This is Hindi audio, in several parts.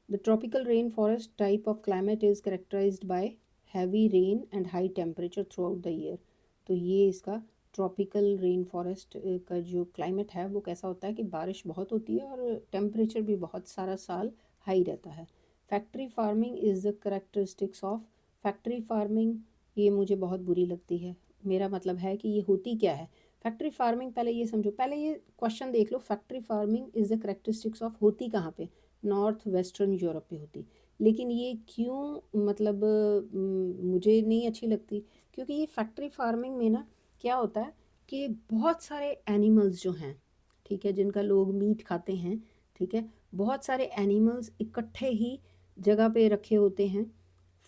The tropical rainforest type of climate is characterized by heavy rain and high temperature throughout the year. तो ये इसका ट्रॉपिकल रेन फॉरेस्ट का जो क्लाइमेट है वो कैसा होता है कि बारिश बहुत होती है और टेम्परेचर भी बहुत सारा साल हाई रहता है. Factory farming is the characteristics of factory farming. ये मुझे बहुत बुरी लगती है. मेरा मतलब है कि ये होती क्या है फैक्ट्री फार्मिंग. पहले ये समझो, पहले ये क्वेश्चन देख लो. Factory farming is the characteristics of होती कहाँ पे? नॉर्थ वेस्टर्न यूरोप पे होती. लेकिन ये क्यों मतलब मुझे नहीं अच्छी लगती, क्योंकि ये फैक्ट्री फार्मिंग में ना क्या होता है कि बहुत सारे एनिमल्स जो हैं, ठीक है, जिनका लोग मीट खाते हैं, ठीक है, बहुत सारे एनिमल्स इकट्ठे ही जगह पे रखे होते हैं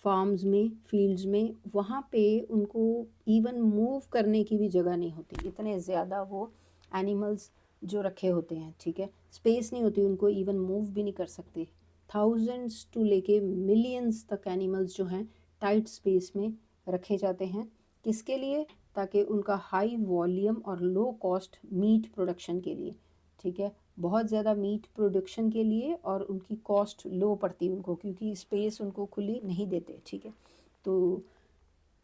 फार्म्स में, फील्ड्स में. वहाँ पे उनको इवन मूव करने की भी जगह नहीं होती. इतने ज़्यादा वो एनिमल्स जो रखे होते हैं, ठीक है, स्पेस नहीं होती उनको, इवन मूव भी नहीं कर सकते. थाउजेंड्स टू लेके मिलियंस तक एनिमल्स जो हैं टाइट स्पेस में रखे जाते हैं. किसके लिए? ताकि उनका हाई वॉल्यूम और लो कॉस्ट मीट प्रोडक्शन के लिए, ठीक है, बहुत ज़्यादा मीट प्रोडक्शन के लिए. और उनकी कॉस्ट लो पड़ती है उनको, क्योंकि स्पेस उनको खुली नहीं देते, ठीक है. तो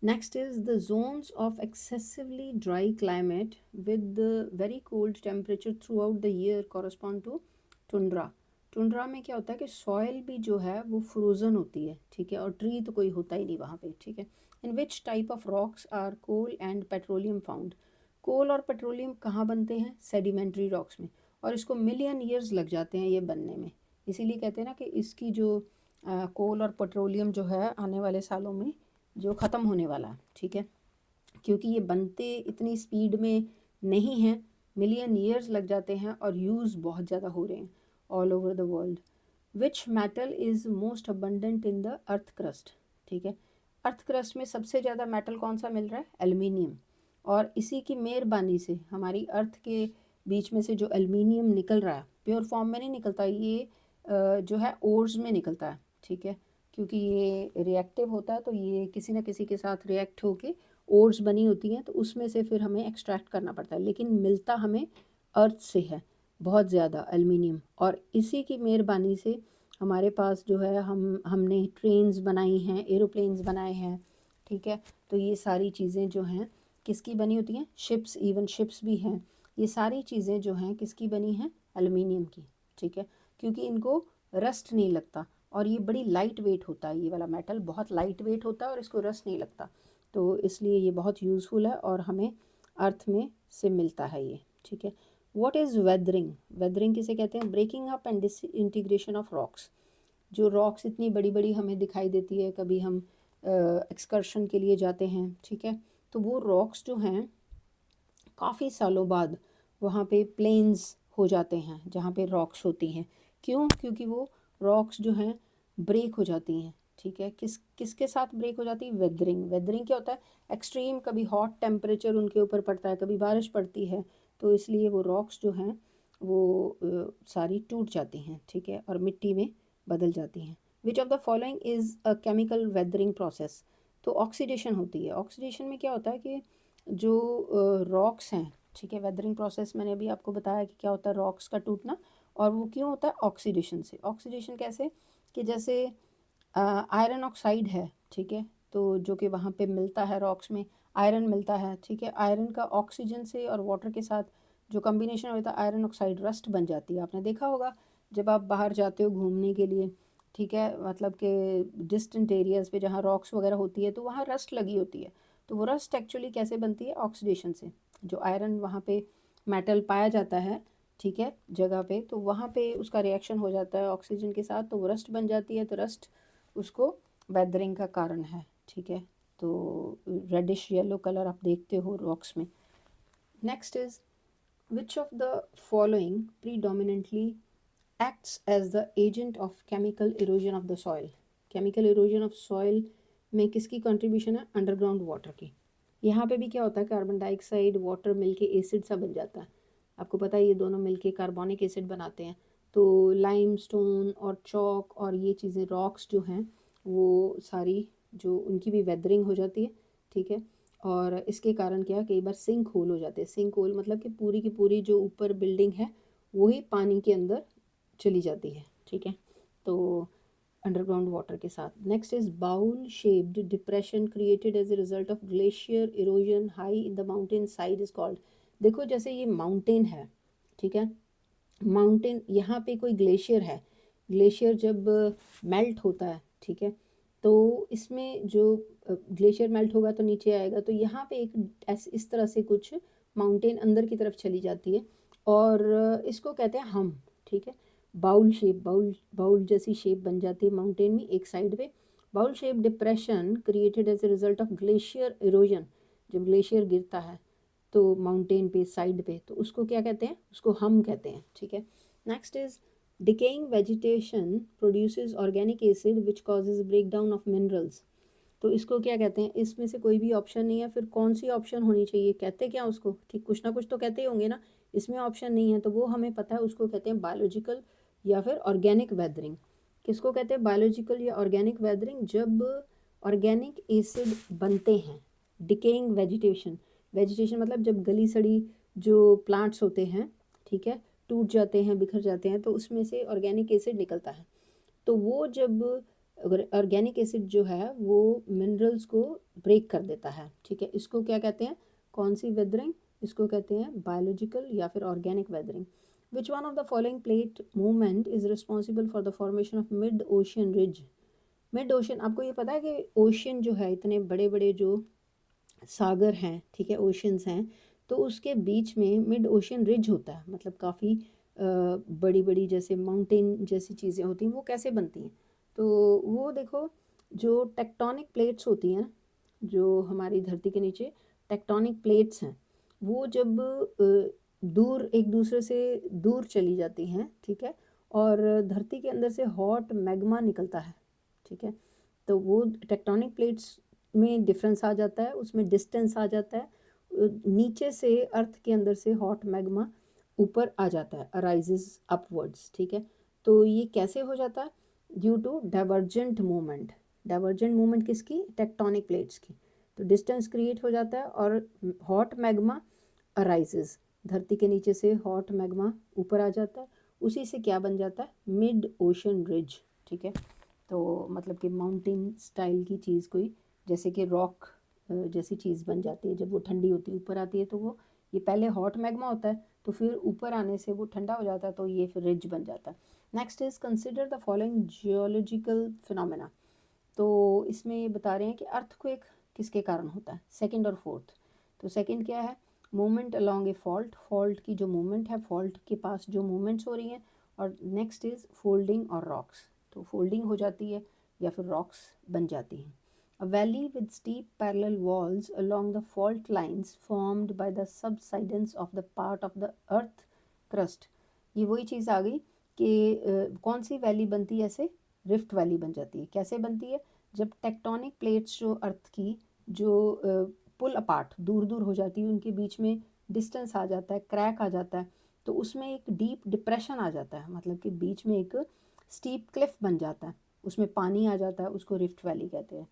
next is the zones of excessively dry climate with the very cold temperature throughout the year correspond to tundra. Tundra में क्या होता है कि सॉयल भी जो है वो फ्रोज़न होती है, ठीक है, और ट्री तो कोई होता ही नहीं वहाँ पे, ठीक है. In which type of rocks are coal and petroleum found. Coal और पेट्रोलियम कहाँ बनते हैं? सेडिमेंट्री रॉक्स में. और इसको मिलियन ईयर्स लग जाते हैं ये बनने में. इसीलिए कहते हैं ना कि इसकी जो कोल और पेट्रोलियम जो है आने वाले सालों में जो ख़त्म होने वाला है, ठीक है, क्योंकि ये बनते इतनी स्पीड में नहीं हैं. मिलियन ईयर्स लग जाते हैं और यूज़ बहुत ज़्यादा हो रहे हैं all over the world. Which metal is most abundant in the earth crust. ठीक है, अर्थ क्रस्ट में सबसे ज़्यादा मेटल कौन सा मिल रहा है? एल्युमिनियम. और इसी की मेहरबानी से हमारी अर्थ के बीच में से जो एल्युमिनियम निकल रहा है, प्योर फॉर्म में नहीं निकलता ये, जो है ओर्स में निकलता है, ठीक है, क्योंकि ये रिएक्टिव होता है. तो ये किसी न किसी के साथ रिएक्ट होके ओर्स बनी होती हैं, तो उसमें से फिर हमें एक्सट्रैक्ट करना पड़ता है. लेकिन मिलता हमें अर्थ से है बहुत ज़्यादा एल्युमिनियम. और इसी की मेहरबानी से हमारे पास जो है हमने ट्रेन्स बनाई हैं, एरोप्लेन्स बनाए हैं, ठीक है. तो ये सारी चीज़ें जो हैं किसकी बनी होती हैं? शिप्स, इवन शिप्स भी हैं. ये सारी चीज़ें जो हैं किसकी बनी हैं? एल्युमिनियम की, ठीक है, क्योंकि इनको रस्ट नहीं लगता. और ये बड़ी लाइट वेट होता है, ये वाला मेटल बहुत लाइट वेट होता है और इसको रस्ट नहीं लगता. तो इसलिए ये बहुत यूज़फुल है और हमें अर्थ में से मिलता है ये, ठीक है. What is weathering? वेदरिंग किसे कहते हैं? Breaking up and disintegration of rocks. जो रॉक्स इतनी बड़ी बड़ी हमें दिखाई देती है, कभी हम एक्सकर्शन के लिए जाते हैं, ठीक है, तो वो रॉक्स जो हैं काफ़ी सालों बाद वहाँ पे प्लेन्स हो जाते हैं जहाँ पे रॉक्स होती हैं. क्यों? क्योंकि वो रॉक्स जो हैं ब्रेक हो जाती हैं, ठीक है. किसके साथ ब्रेक हो जाती है? वेदरिंग. वेदरिंग क्या होता है? एक्सट्रीम, कभी हॉट टेम्परेचर उनके ऊपर पड़ता है, कभी बारिश पड़ती है, तो इसलिए वो रॉक्स जो हैं वो सारी टूट जाती हैं, ठीक है, और मिट्टी में बदल जाती हैं. विच of the following is a chemical weathering process. तो ऑक्सीडेशन होती है. ऑक्सीडेशन में क्या होता है कि जो रॉक्स हैं, ठीक है, वेदरिंग प्रोसेस मैंने अभी आपको बताया कि क्या होता है रॉक्स का टूटना. और वो क्यों होता है? ऑक्सीडेशन से. ऑक्सीडेशन कैसे? कि जैसे आयरन ऑक्साइड है, ठीक है, तो जो कि वहाँ पे मिलता है रॉक्स में, आयरन मिलता है, ठीक है. आयरन का ऑक्सीजन से और वाटर के साथ जो कम्बिनेशन होता है, आयरन ऑक्साइड रस्ट बन जाती है. आपने देखा होगा जब आप बाहर जाते हो घूमने के लिए, ठीक है, मतलब कि डिस्टेंट एरियाज़ पे जहाँ रॉक्स वगैरह होती है तो वहाँ रस्ट लगी होती है. तो वो रस्ट एक्चुअली कैसे बनती है? ऑक्सीडेशन से. जो आयरन वहाँ पे मेटल पाया जाता है, ठीक है, जगह पे, तो वहाँ पे उसका रिएक्शन हो जाता है ऑक्सीजन के साथ, तो वो रस्ट बन जाती है. तो रस्ट उसको वेदरिंग का कारण है, ठीक है. तो रेडिश येलो कलर आप देखते हो रॉक्स में. Next is which of the following predominantly acts as the agent of chemical erosion of the soil. Chemical erosion of soil में किसकी कंट्रीब्यूशन है? अंडरग्राउंड वाटर की. यहाँ पे भी क्या होता है? कार्बन डाइऑक्साइड वाटर मिलके एसिड सा बन जाता है. आपको पता है ये दोनों मिलके कार्बोनिक एसिड बनाते हैं. तो लाइमस्टोन और चॉक और ये चीज़ें रॉक्स जो हैं वो सारी जो उनकी भी वेदरिंग हो जाती है, ठीक है. और इसके कारण क्या, कई बार सिंक होल हो जाते हैं. सिंक होल मतलब कि पूरी की पूरी जो ऊपर बिल्डिंग है वही पानी के अंदर चली जाती है, ठीक है. तो अंडरग्राउंड वाटर के साथ। Next is bowl shaped depression created as a result of glacier erosion high in the mountain side is called. देखो जैसे ये माउंटेन है, ठीक है, माउंटेन, यहाँ पे कोई ग्लेशियर है, ग्लेशियर जब मेल्ट होता है, ठीक है, तो इसमें जो ग्लेशियर मेल्ट होगा तो नीचे आएगा, तो यहाँ पे एक इस तरह से कुछ माउंटेन अंदर की तरफ चली जाती है और इसको कहते हैं हम, ठीक है। बाउल शेप, बाउल जैसी शेप बन जाती है माउंटेन में एक साइड पे। Bowl shape depression created as a result of glacier erosion, जब ग्लेशियर गिरता है तो माउंटेन पे साइड पे, तो उसको क्या कहते हैं, उसको हम कहते हैं, ठीक है। Next is decaying vegetation produces organic acid which causes break down of minerals. तो इसको क्या कहते हैं, इसमें से कोई भी ऑप्शन नहीं है, फिर कौन सी ऑप्शन होनी चाहिए, कहते क्या उसको, ठीक, कुछ ना कुछ तो कहते ही होंगे ना, इसमें ऑप्शन नहीं है तो वो हमें पता है, उसको कहते हैं बायोलॉजिकल या फिर ऑर्गेनिक वेदरिंग। किसको कहते हैं, बायोलॉजिकल या ऑर्गेनिक वेदरिंग, जब ऑर्गेनिक एसिड बनते हैं। डिकेइंग वेजिटेशन, वेजिटेशन मतलब जब गली सड़ी जो प्लांट्स होते हैं, ठीक है, टूट जाते हैं, बिखर जाते हैं, तो उसमें से ऑर्गेनिक एसिड निकलता है। तो वो जब ऑर्गेनिक एसिड जो है वो मिनरल्स को ब्रेक कर देता है, ठीक है, इसको क्या कहते हैं, कौन सी वेदरिंग, इसको कहते हैं बायोलॉजिकल या फिर organic weathering. Which one of the following plate movement is responsible for the formation of mid ocean ridge. Mid ocean, आपको ये पता है कि ओशियन जो है, इतने बड़े बड़े जो सागर हैं, ठीक है, ओशियंस हैं, तो उसके बीच में मिड ओशियन रिज होता है, मतलब काफ़ी बड़ी बड़ी जैसे माउंटेन जैसी चीज़ें होती हैं, वो कैसे बनती हैं, तो वो देखो, जो टेक्टोनिक प्लेट्स होती हैं, जो हमारी धरती के नीचे टेक्टोनिक प्लेट्स हैं, वो जब दूर एक दूसरे से दूर चली जाती हैं, ठीक है, और धरती के अंदर से हॉट मैग्मा निकलता है, ठीक है, तो वो टेक्टोनिक प्लेट्स में डिफरेंस आ जाता है, उसमें डिस्टेंस आ जाता है, नीचे से अर्थ के अंदर से हॉट मैग्मा ऊपर आ जाता है, अराइजेस अपवर्ड्स, ठीक है। तो ये कैसे हो जाता है, due to divergent movement. Divergent movement किसकी, टेक्टोनिक प्लेट्स की। तो डिस्टेंस क्रिएट हो जाता है और हॉट मैग्मा अराइजेस, धरती के नीचे से हॉट मैग्मा ऊपर आ जाता है, उसी से क्या बन जाता है, मिड ओशन रिज, ठीक है। तो मतलब कि माउंटेन स्टाइल की चीज़ कोई, जैसे कि रॉक जैसी चीज़ बन जाती है, जब वो ठंडी होती है ऊपर आती है, तो वो, ये पहले हॉट मैग्मा होता है, तो फिर ऊपर आने से वो ठंडा हो जाता है, तो ये फिर रिज बन जाता है। Next is consider the following geological phenomena. तो इसमें ये बता रहे हैं कि अर्थक्वेक किसके कारण होता है, सेकंड और फोर्थ। तो सेकंड क्या है, मूवमेंट अलोंग ए फॉल्ट, फॉल्ट की जो मूवमेंट है, फॉल्ट के पास जो मूवमेंट्स हो रही हैं। और नेक्स्ट इज फोल्डिंग और रॉक्स, तो फोल्डिंग हो जाती है या फिर रॉक्स बन जाती हैं। A valley with steep parallel walls along the fault lines formed by the subsidence of the part of the earth crust। ये वही चीज़ आ गई कि कौन सी वैली बनती है ऐसे, रिफ्ट वैली बन जाती है। कैसे बनती है, जब टेक्टोनिक प्लेट्स जो अर्थ की जो पुल अपार्ट दूर दूर हो जाती है, उनके बीच में डिस्टेंस आ जाता है, क्रैक आ जाता है, तो उसमें एक डीप डिप्रेशन आ जाता है, मतलब कि बीच में एक स्टीप क्लिफ बन जाता है, उसमें पानी आ जाता है, उसको रिफ्ट वैली कहते हैं।